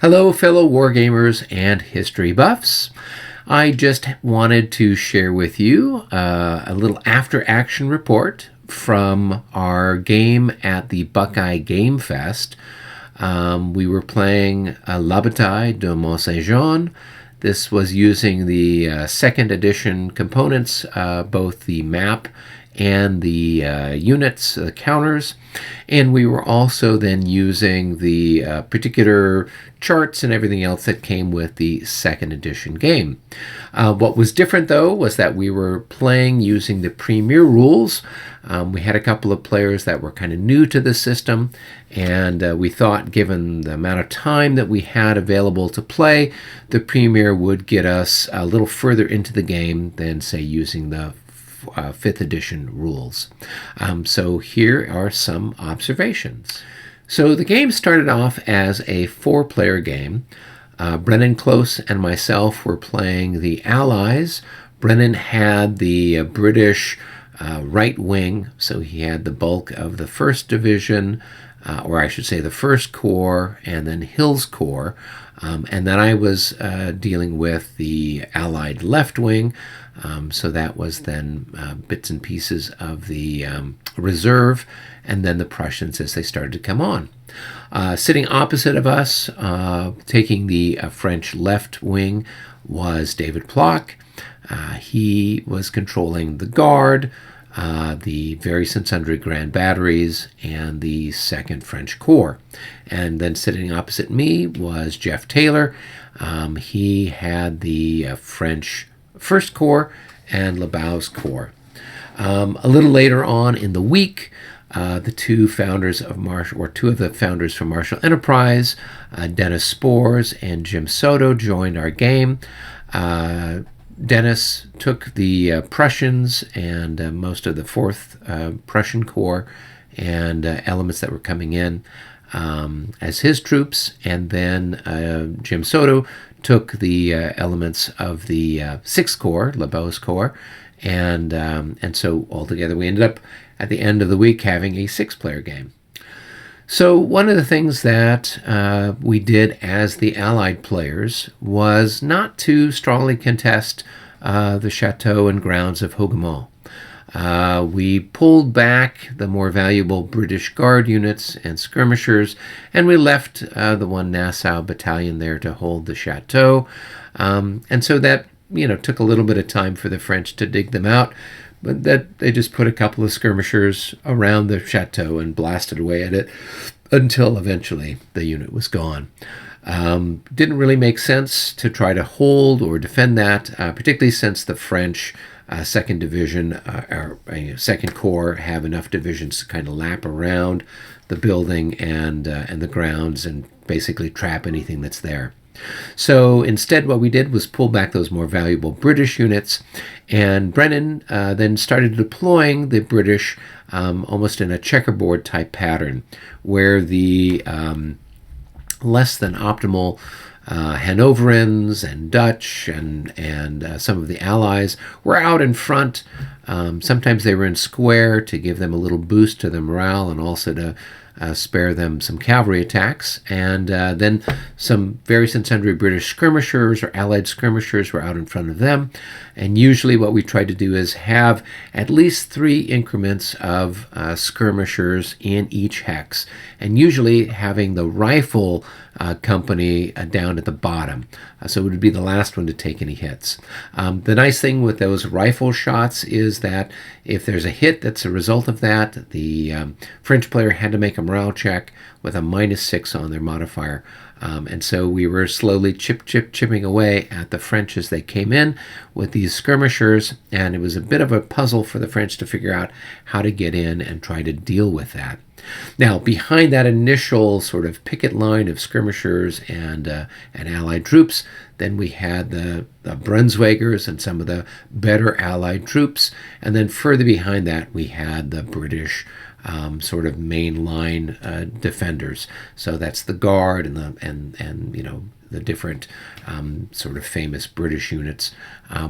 Hello, fellow wargamers and history buffs. I just wanted to share with you a little after-action report from our game at the Buckeye Gamefest. We were playing La Bataille de Mont St. This was using the second edition components, both the map and the units, the counters, and we were also then using the particular charts and everything else that came with the second edition game. What was different, though, was that we were playing using the premier rules. We had a couple of players that were kind of new to the system, and we thought, given the amount of time that we had available to play, the premier would get us a little further into the game than, say, using the 5th edition rules. So here are some observations. So the game started off as a 4-player game. Brennan Close and myself were playing the Allies. Brennan had the British right wing, so he had the bulk of the 1st Division, or I should say the 1st Corps, and then Hill's Corps. And then I was dealing with the Allied left wing, so that was then bits and pieces of the reserve, and then the Prussians as they started to come on. Sitting opposite of us, taking the French left wing, was David Plock. He was controlling the Guard, the various and sundry grand batteries, and the 2nd French Corps. And then sitting opposite me was Jeff Taylor. He had the French 1st Corps and Lebau's Corps. A little later on in the week, the two founders of two of the founders from Marshall Enterprise, Dennis Spores and Jim Soto, joined our game. Dennis took the Prussians and most of the 4th Prussian Corps and elements that were coming in as his troops, and then Jim Soto took the elements of the 6th Corps, Lebau's Corps, and so altogether we ended up at the end of the week having a 6-player game. So one of the things that we did as the Allied players was not to strongly contest the chateau and grounds of Hougoumont. We pulled back the more valuable British Guard units and skirmishers, and we left the 1 Nassau battalion there to hold the chateau. And so that, took a little bit of time for the French to dig them out, but that they just put a couple of skirmishers around the chateau and blasted away at it until eventually the unit was gone. Didn't really make sense to try to hold or defend that, particularly since the French 2nd Division or 2nd Corps have enough divisions to kind of lap around the building and the grounds and basically trap anything that's there. So instead what we did was pull back those more valuable British units, and Brennan then started deploying the British almost in a checkerboard type pattern, where the less than optimal Hanoverians and Dutch and some of the Allies were out in front. Sometimes they were in square to give them a little boost to the morale and also to spare them some cavalry attacks. And then some various and sundry British skirmishers or Allied skirmishers were out in front of them. And usually what we tried to do is have at least 3 increments of skirmishers in each hex, and usually having the rifle company down at the bottom. So it would be the last one to take any hits. The nice thing with those rifle shots is that if there's a hit that's a result of that, the French player had to make a morale check with a -6 on their modifier. And so we were slowly chipping away at the French as they came in with these skirmishers, and it was a bit of a puzzle for the French to figure out how to get in and try to deal with that. Now, behind that initial sort of picket line of skirmishers and Allied troops, then we had the Brunswickers and some of the better Allied troops, and then further behind that we had the British sort of mainline defenders. So that's the Guard and the different sort of famous British units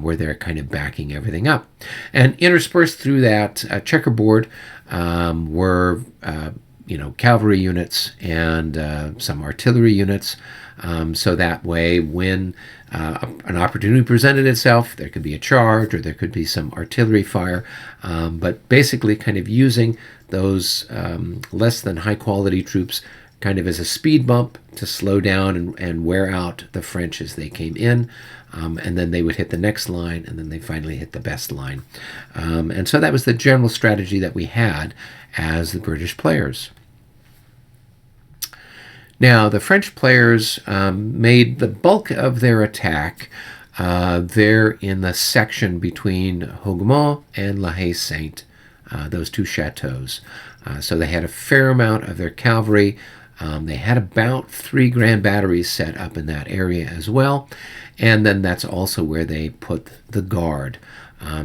where they're kind of backing everything up. And interspersed through that checkerboard were cavalry units and some artillery units. So that way, when an opportunity presented itself, there could be a charge or there could be some artillery fire. But basically, kind of using those less than high quality troops kind of as a speed bump to slow down and wear out the French as they came in. And then they would hit the next line, and then they finally hit the best line. And so that was the general strategy that we had as the British players. Now, the French players made the bulk of their attack there in the section between Hougoumont and La Haye-Sainte, those two chateaux. So they had a fair amount of their cavalry. They had about 3 grand batteries set up in that area as well. And then that's also where they put the guard.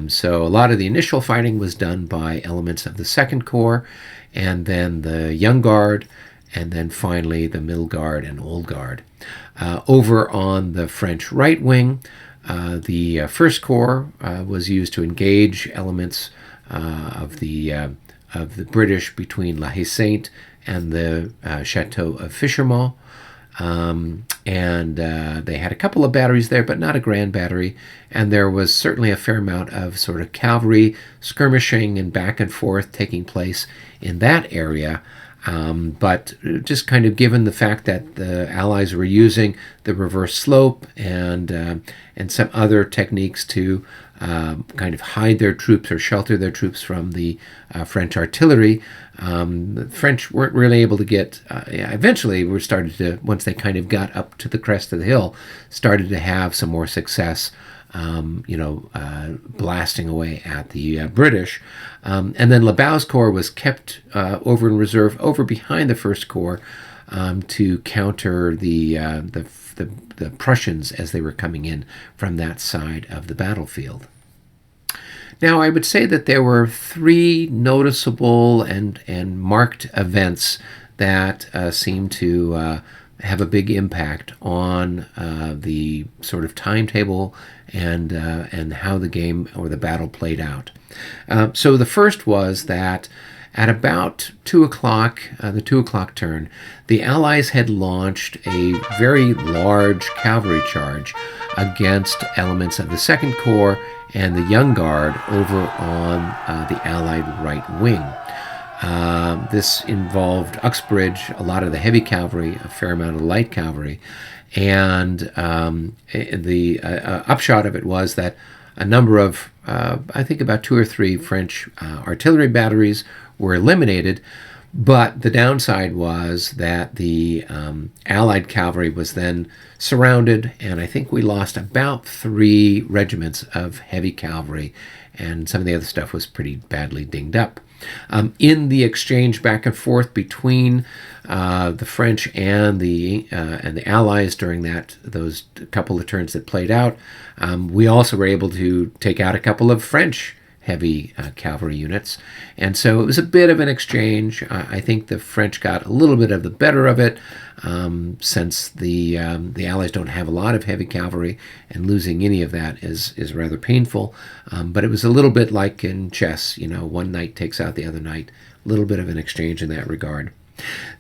So a lot of the initial fighting was done by elements of the Second Corps, and then the Young Guard, and then finally the Middle Guard and Old Guard. Over on the French right wing, the First Corps was used to engage elements of the British between La Haye-Sainte and the Chateau of Fishermont. And they had a couple of batteries there, but not a grand battery. And there was certainly a fair amount of sort of cavalry skirmishing and back and forth taking place in that area. But just kind of given the fact that the Allies were using the reverse slope and some other techniques to kind of hide their troops or shelter their troops from the French artillery, the French weren't really able to get. Eventually, we started to, once they kind of got up to the crest of the hill, started to have some more success. Blasting away at the British. And then Labau's Corps was kept over in reserve over behind the First Corps to counter the Prussians as they were coming in from that side of the battlefield. Now, I would say that there were 3 noticeable and marked events that seem to have a big impact on the sort of timetable and how the game or the battle played out. So the first was that at about 2 o'clock, the 2 o'clock turn, the Allies had launched a very large cavalry charge against elements of the Second Corps and the Young Guard over on the Allied right wing. This involved Uxbridge, a lot of the heavy cavalry, a fair amount of light cavalry, and the upshot of it was that a number of, I think about 2 or 3 French artillery batteries were eliminated, but the downside was that the Allied cavalry was then surrounded, and I think we lost about 3 regiments of heavy cavalry, and some of the other stuff was pretty badly dinged up. In the exchange back and forth between the French and the Allies during those couple of turns that played out, we also were able to take out a couple of French heavy cavalry units, and so it was a bit of an exchange. I think the French got a little bit of the better of it, since the Allies don't have a lot of heavy cavalry, and losing any of that is rather painful. But it was a little bit like in chess, one knight takes out the other knight, a little bit of an exchange in that regard.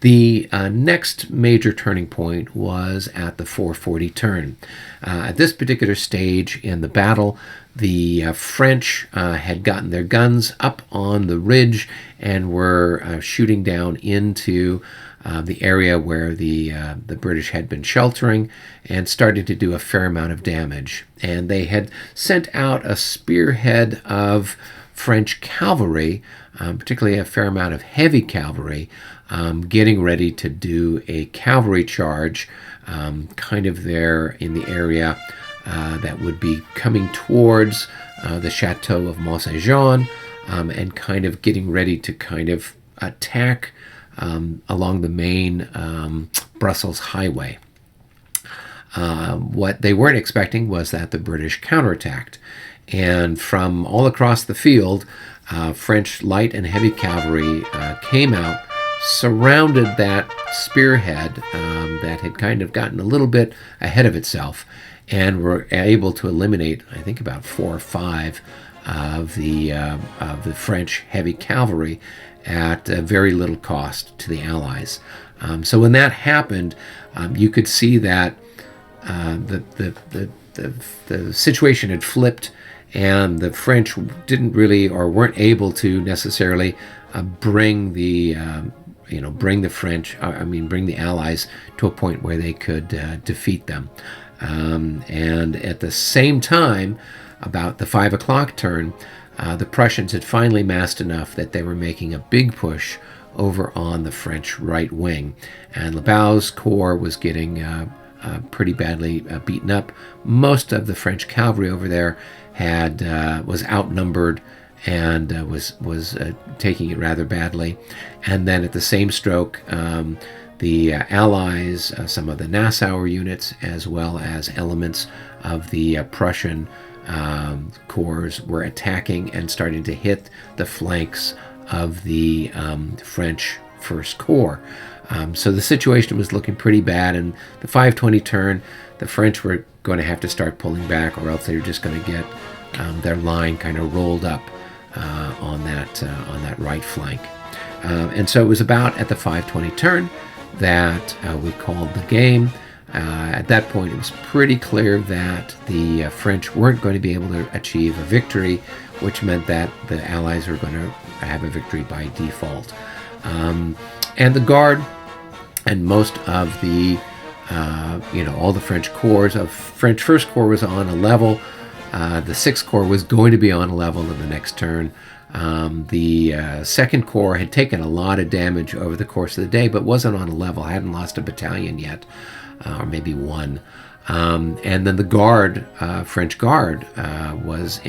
The next major turning point was at the 4:40 turn. At this particular stage in the battle, the French had gotten their guns up on the ridge and were shooting down into the area where the British had been sheltering, and started to do a fair amount of damage. And they had sent out a spearhead of French cavalry, particularly a fair amount of heavy cavalry, getting ready to do a cavalry charge kind of there in the area that would be coming towards the Chateau of Mont St, and kind of getting ready to kind of attack along the main Brussels highway. What they weren't expecting was that the British counterattacked, and from all across the field, French light and heavy cavalry came out, surrounded that spearhead that had kind of gotten a little bit ahead of itself, and were able to eliminate, I think, about 4 or 5 of the French heavy cavalry at very little cost to the Allies. So when that happened, you could see that the situation had flipped, and the French didn't really, or weren't able to necessarily bring the Allies to a point where they could defeat them. And at the same time, about the 5 o'clock turn, the Prussians had finally massed enough that they were making a big push over on the French right wing, and Labal's corps was getting pretty badly beaten up. Most of the French cavalry over there was outnumbered and was taking it rather badly. And then at the same stroke, the Allies, some of the Nassauer units, as well as elements of the Prussian corps, were attacking and starting to hit the flanks of the French First Corps. So the situation was looking pretty bad, and the 5:20 turn, the French were going to have to start pulling back, or else they were just going to get their line kind of rolled up on that right flank. And so it was about at the 5:20 turn that we called the game. At that point, it was pretty clear that the French weren't going to be able to achieve a victory, which meant that the Allies were going to have a victory by default. And the Guard and most of the, all the French corps of French First Corps was on a level. The Sixth Corps was going to be on a level in the next turn. The Second Corps had taken a lot of damage over the course of the day, but wasn't on a level, hadn't lost a battalion yet, or maybe one. And then the Guard, French Guard, was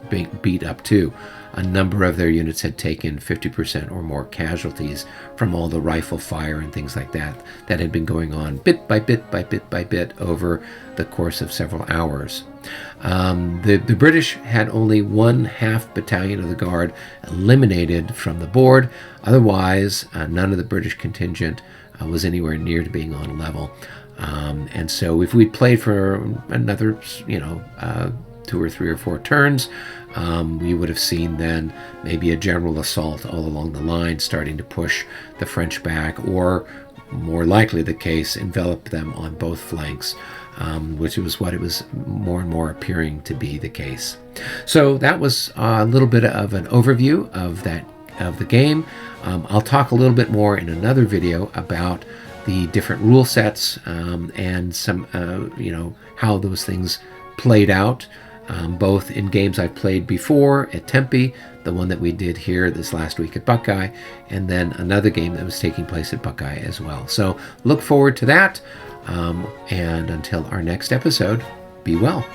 being beat up too. A number of their units had taken 50% or more casualties from all the rifle fire and things like that had been going on bit by bit over the course of several hours. The British had only 1/2 battalion of the Guard eliminated from the board. Otherwise, none of the British contingent was anywhere near to being on a level. And so if we'd played for another, 2 or 3 or 4 turns, we would have seen then maybe a general assault all along the line, starting to push the French back, or more likely the case, envelop them on both flanks, which was what it was more and more appearing to be the case. So that was a little bit of an overview of the game. I'll talk a little bit more in another video about the different rule sets and some, how those things played out, both in games I've played before at Tempe, the one that we did here this last week at Buckeye, and then another game that was taking place at Buckeye as well. So look forward to that, and until our next episode, be well.